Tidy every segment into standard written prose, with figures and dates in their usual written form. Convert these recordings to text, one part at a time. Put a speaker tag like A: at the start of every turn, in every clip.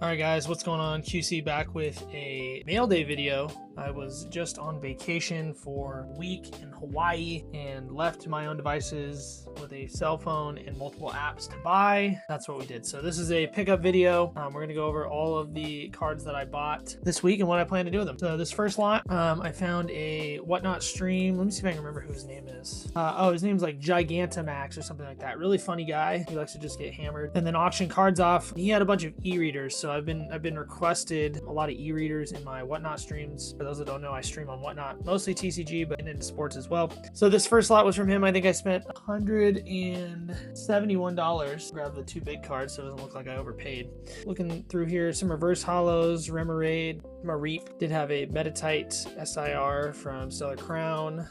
A: Alright guys, what's going on? QC back with a mail day video. I was just on vacation for a week in Hawaii and left my own devices with a cell phone and multiple apps to buy. That's what we did. So this is a pickup video. We're going to go over all of the cards that I bought this week and what I plan to do with them. So this first lot, I found a Whatnot stream. Let me see if I can remember who his name is. His name's like Gigantamax or something like that. Really funny guy. He likes to just get hammered. And then auction cards off. He had a bunch of e-readers. So I've been requested a lot of e-readers in my Whatnot streams. For those that don't know, I stream on Whatnot, mostly TCG, but into sports as well. So this first lot was from him. I think I spent $171. Grab the two big cards so it doesn't look like I overpaid. Looking through here, some reverse hollows, Remoraid, Mareep. Did have a Metatite SIR from Stellar Crown.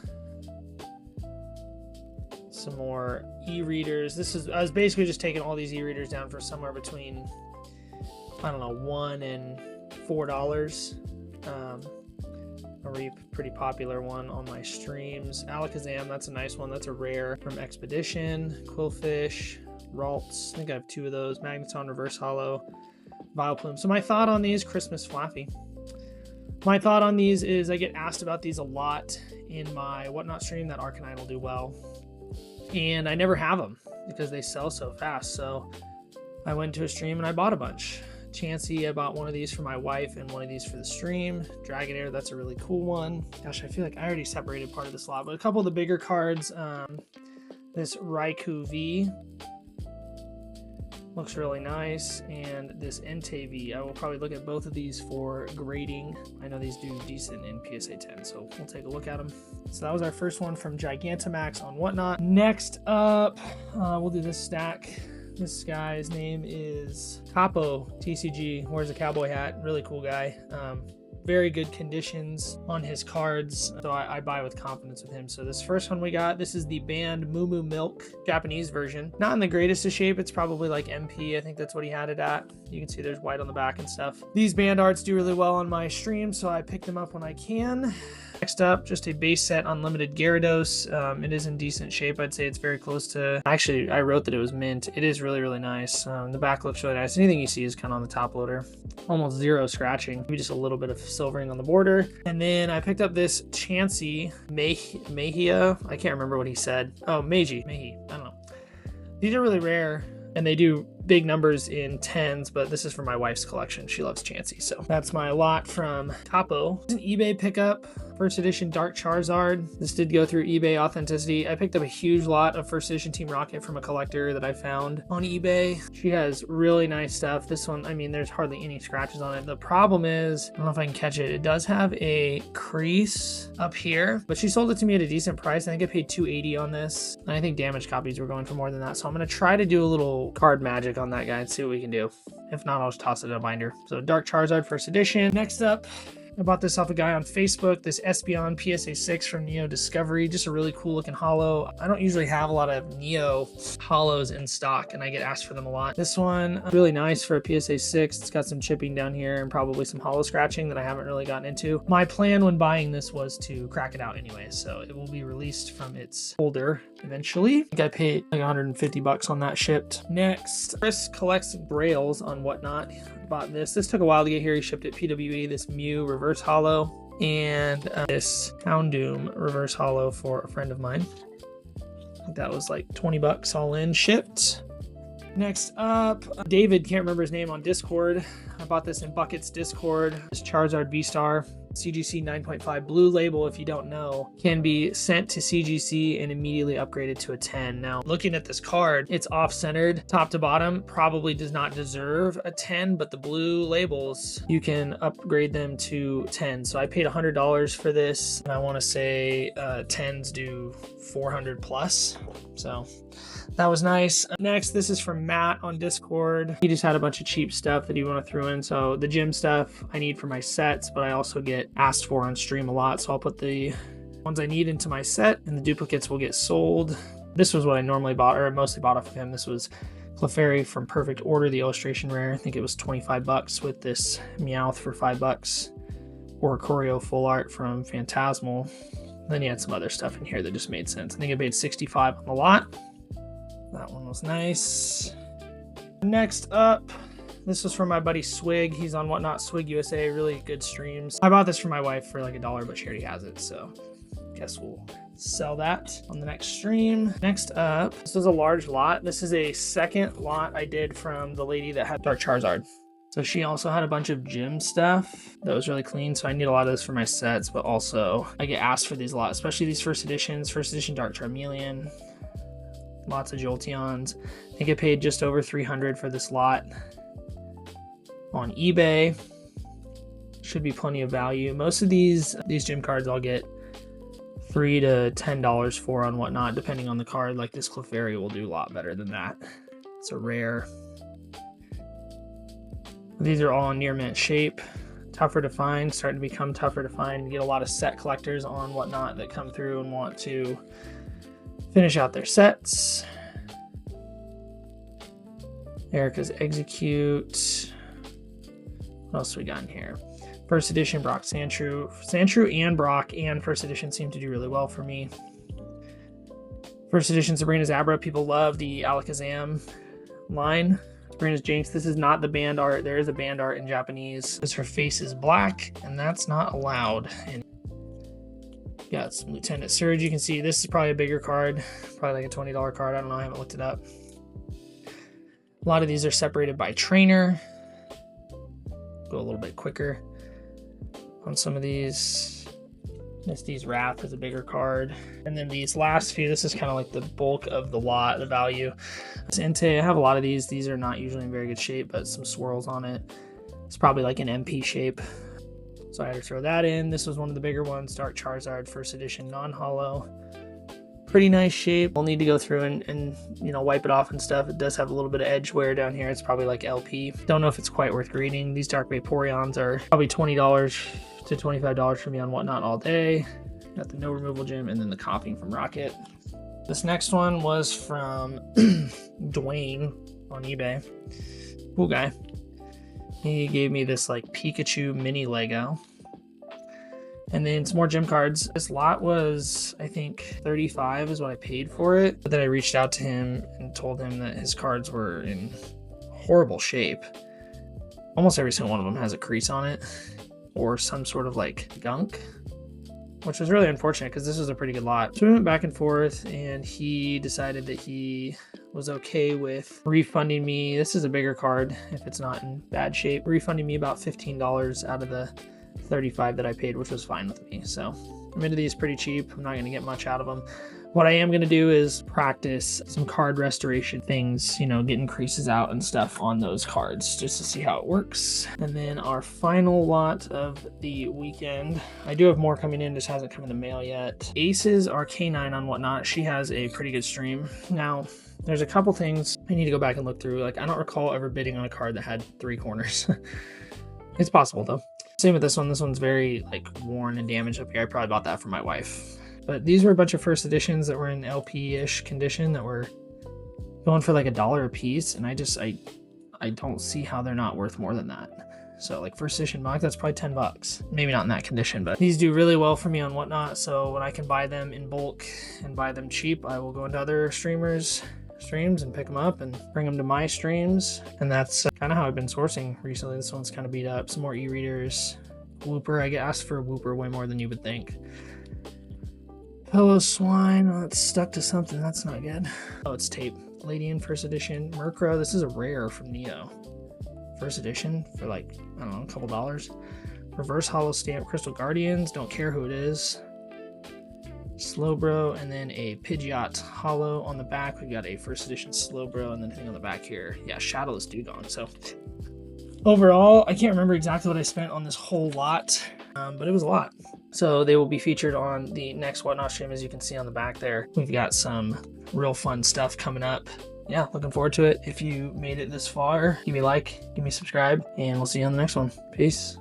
A: Some more e-readers. I was basically just taking all these e-readers down for somewhere between, I don't know, $1 and $4. Mareep, pretty popular one on my streams. Alakazam, that's a nice one. That's a rare from Expedition. Quillfish, Ralts, I think I have two of those. Magneton, Reverse Hollow, Vileplume. So my thought on these, Christmas Flaffy. My thought on these is I get asked about these a lot in my Whatnot stream that Arcanine will do well. And I never have them because they sell so fast. So I went to a stream and I bought a bunch. Chansey, I bought one of these for my wife and one of these for the stream. Dragonair, that's a really cool one. Gosh, I feel like I already separated part of this lot, but a couple of the bigger cards. This Raikou V looks really nice, and this Entei V. I will probably look at both of these for grading. I know these do decent in PSA 10, so we'll take a look at them. So that was our first one from Gigantamax on Whatnot. Next up, we'll do this stack. This guy's name is Capo TCG, wears a cowboy hat, really cool guy. Very good conditions on his cards, so I buy with confidence with him. So this first one we got, this is the banned Moo Moo Milk Japanese version. Not in the greatest of shape, it's probably like MP, I think that's what he had it at. You can see there's white on the back and stuff. These banned arts do really well on my stream, so I pick them up when I can. Next up, just a base set Unlimited Gyarados. It is in decent shape. I'd say it's very close to, actually I wrote that it was mint. It is really, really nice. The back looks really nice. Anything you see is kind of on the top loader. Almost zero scratching, maybe just a little bit of silvering on the border. And then I picked up this Chansey Mejia. I can't remember what he said. Oh, Meiji, I don't know. These are really rare and they do big numbers in tens, but this is for my wife's collection. She loves Chansey, so that's my lot from Capo. It's an eBay pickup, first edition Dark Charizard. This did go through eBay authenticity. I picked up a huge lot of first edition Team Rocket from a collector that I found on eBay. She has really nice stuff. This one, I mean, there's hardly any scratches on it. The problem is, I don't know if I can catch it. It does have a crease up here, but she sold it to me at a decent price. I think I paid $280 on this. And I think damaged copies were going for more than that. So I'm going to try to do a little card magic on that guy and see what we can do. If not, I'll just toss it in a binder. So Dark Charizard first edition. Next up, I bought this off a guy on Facebook, this Espeon PSA 6 from Neo Discovery. Just a really cool looking holo. I don't usually have a lot of Neo holos in stock and I get asked for them a lot. This one, really nice for a PSA 6. It's got some chipping down here and probably some holo scratching that I haven't really gotten into. My plan when buying this was to crack it out anyway, so it will be released from its holder eventually. I think I paid like $150 on that shipped. Next, Chris collects Brails on Whatnot. Bought this. This took a while to get here. He shipped it PWE, this Mew reverse holo, and this Houndoom reverse holo for a friend of mine. I think that was like $20 all in shipped. Next up, David, can't remember his name on Discord. I bought this in Buckets Discord. This Charizard V-Star. CGC 9.5 blue label, if you don't know, can be sent to CGC and immediately upgraded to a 10. Now, looking at this card, it's off-centered top to bottom, probably does not deserve a 10, but the blue labels, you can upgrade them to 10. So I paid $100 for this, and I want to say 10s do 400 plus. So that was nice. Next, this is from Matt on Discord. He just had a bunch of cheap stuff that he wanted to throw in. So the gym stuff I need for my sets, but I also get asked for on stream a lot. So I'll put the ones I need into my set and the duplicates will get sold. This was what I normally bought, or mostly bought off of him. This was Clefairy from Perfect Order, the illustration rare. I think it was $25 with this Meowth for $5. Or Choreo full art from Phantasmal. Then he had some other stuff in here that just made sense. I think I paid $65 on the lot. That one was nice. Next up, This was from my buddy Swig. He's on Whatnot, Swig USA, really good streams. I bought this for my wife for like $1, but she already has it, so guess we'll sell that on the next stream. Next up, this is a large lot. This is a second lot I did from the lady that had Dark Charizard. So she also had a bunch of gym stuff that was really clean. So I need a lot of this for my sets, but also I get asked for these a lot, especially these first editions. First edition Dark Charmeleon, lots of Jolteons. I think I paid just over $300 for this lot on eBay. Should be plenty of value. Most of these gym cards I'll get $3 to $10 for on Whatnot, depending on the card. Like this Clefairy will do a lot better than that. It's a rare. These are all in near mint shape, tougher to find, starting to become tougher to find. You get a lot of set collectors on Whatnot that come through and want to finish out their sets. Erica's Execute. What else we got in here? First edition Brock Sandshrew. Sandshrew and Brock and first edition seem to do really well for me. First edition Sabrina Zabra. People love the Alakazam line. Sabrina's Jinx. This is not the band art. There is a band art in Japanese. Because her face is black, and that's not allowed. And got some Lieutenant Surge. You can see this is probably a bigger card. Probably like a $20 card. I don't know. I haven't looked it up. A lot of these are separated by trainer. Go a little bit quicker on some of these. Misty's Wrath is a bigger card. And then these last few, this is kind of like the bulk of the lot, the value. This Entei, I have a lot of these. These are not usually in very good shape, but some swirls on it. It's probably like an MP shape. So I had to throw that in. This was one of the bigger ones, Dark Charizard, first edition, non-hollow. Pretty nice shape. We'll need to go through and you know, wipe it off and stuff. It does have a little bit of edge wear down here. It's probably like LP. Don't know if it's quite worth grading. These Dark Vaporeons are probably $20 to $25 for me on Whatnot all day. Got the no removal gym and then the copying from Rocket. This next one was from Dwayne on eBay. Cool guy. He gave me this like Pikachu mini Lego. And then some more gym cards. This lot was, I think, $35 is what I paid for it. But then I reached out to him and told him that his cards were in horrible shape. Almost every single one of them has a crease on it or some sort of like gunk, which was really unfortunate because this was a pretty good lot. So we went back and forth and he decided that he was okay with refunding me. This is a bigger card if it's not in bad shape. Refunding me about $15 out of the $35 that I paid, which was fine with me. So I'm into these pretty cheap. I'm not going to get much out of them. What I am going to do is practice some card restoration things, you know, getting creases out and stuff on those cards just to see how it works. And then our final lot of the weekend, I do have more coming in, just hasn't come in the mail yet. Aces Arcanine on Whatnot. She has a pretty good stream. Now, there's a couple things I need to go back and look through. Like, I don't recall ever bidding on a card that had 3 corners. It's possible though. Same with this one. This one's very like worn and damaged up here. I probably bought that for my wife. But these were a bunch of first editions that were in LP-ish condition that were going for like $1 a piece. And I don't see how they're not worth more than that. So like first edition box, that's probably $10. Maybe not in that condition, but these do really well for me on Whatnot. So when I can buy them in bulk and buy them cheap, I will go into other streams and pick them up and bring them to my streams. And that's kind of how I've been sourcing recently. This one's kind of beat up. Some more e-readers. Wooper, I get asked for a Wooper way more than you would think. Hello Swine. Oh, it's stuck to something. That's not good. Oh, it's tape. Ladian first edition. Murkrow. This is a rare from Neo. First edition for like, I don't know, a couple dollars. Reverse Hollow Stamp Crystal Guardians. Don't care who it is. Slowbro, and then a Pidgeot Hollow on the back. We got a first edition Slowbro, and then anything on the back here. Yeah, Shadowless Dugong. So overall, I can't remember exactly what I spent on this whole lot, but it was a lot. So they will be featured on the next Whatnot stream, as you can see on the back there. We've got some real fun stuff coming up. Yeah, looking forward to it. If you made it this far, give me a like, give me a subscribe, and we'll see you on the next one. Peace.